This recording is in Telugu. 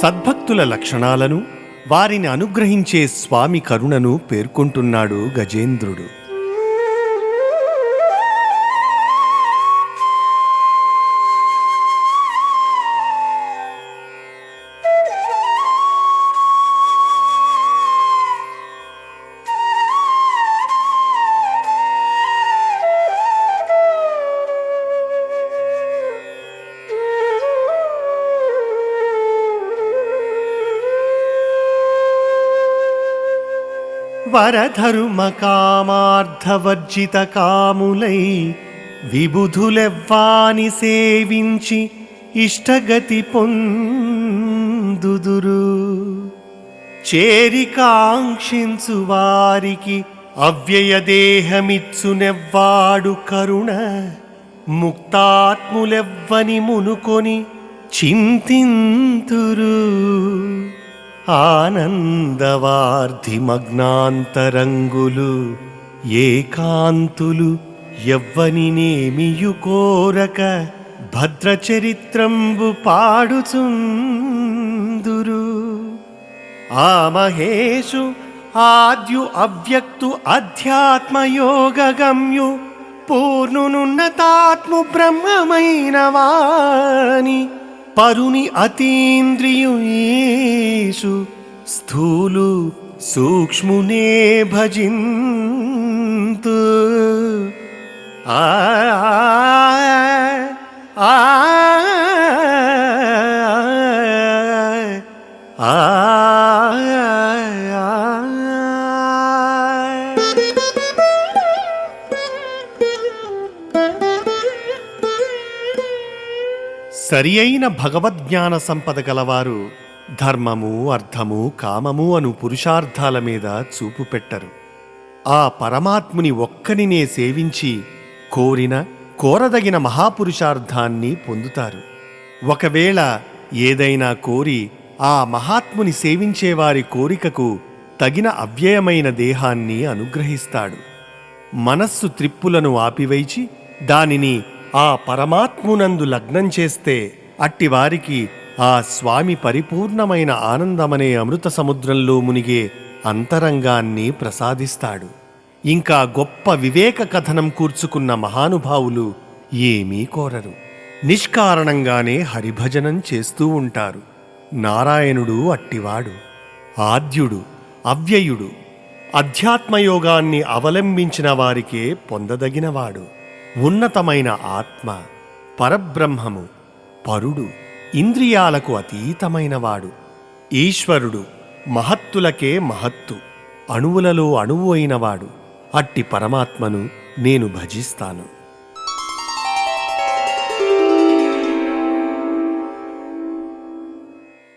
సద్భక్తుల లక్షణాలను, వారిని అనుగ్రహించే స్వామి కరుణను పేర్కొంటున్నాడు గజేంద్రుడు. వరధర్మ కామార్థవర్జిత కాములై విబుధులెవ్వాని సేవించి ఇష్టగతి పొందుదురు. చేరికాంక్షించు వారికి అవ్యయదేహమిచ్చునెవ్వాడు కరుణ ముక్తాత్ములెవ్వని మునుకొని చింతింతురు. ఆనందవార్ధిమగ్నాంతరంగులు ఏకాంతులు ఎవ్వనినేమియు కోరక భద్రచరిత్రంబు పాడుచుందురు. ఆ మహేషు ఆద్యు అవ్యక్తు అధ్యాత్మయోగగమ్యు పూర్ణునున్నతాత్ము బ్రహ్మమైన వాని పరుని అతీంద్రియుయేషు స్థూలు సూక్ష్మునే భజింతు. ఆ ఆ ఆ సరి అయిన భగవద్జ్ఞాన సంపద గలవారు ధర్మము, అర్థము, కామము అను పురుషార్థాల మీద చూపు పెట్టరు. ఆ పరమాత్ముని ఒక్కనినే సేవించి కోరదగిన మహాపురుషార్థాన్ని పొందుతారు. ఒకవేళ ఏదైనా కోరి ఆ మహాత్ముని సేవించేవారి కోరికకు తగిన అవ్యయమైన దేహాన్ని అనుగ్రహిస్తాడు. మనస్సు త్రిప్పులను ఆపివైచి దానిని ఆ పరమాత్మునందు లగ్నం చేస్తే అట్టివారికి ఆ స్వామి పరిపూర్ణమైన ఆనందమనే అమృత సముద్రంలో మునిగే అంతరంగాన్ని ప్రసాదిస్తాడు. ఇంకా గొప్ప వివేక కథనం కూర్చుకున్న మహానుభావులు ఏమీ కోరరు. నిష్కారణంగానే హరిభజనం చేస్తూ ఉంటారు. నారాయణుడు అట్టివాడు. ఆద్యుడు, అవ్యయుడు, అధ్యాత్మయోగాన్ని అవలంబించిన వారికే పొందదగినవాడు. ఉన్నతమైన ఆత్మ, పరబ్రహ్మము, పరుడు, ఇంద్రియాలకు అతీతమైనవాడు. ఈశ్వరుడు, మహత్తులకే మహత్తు, అణువులలో అణువు అయినవాడు. అట్టి పరమాత్మను నేను భజిస్తాను.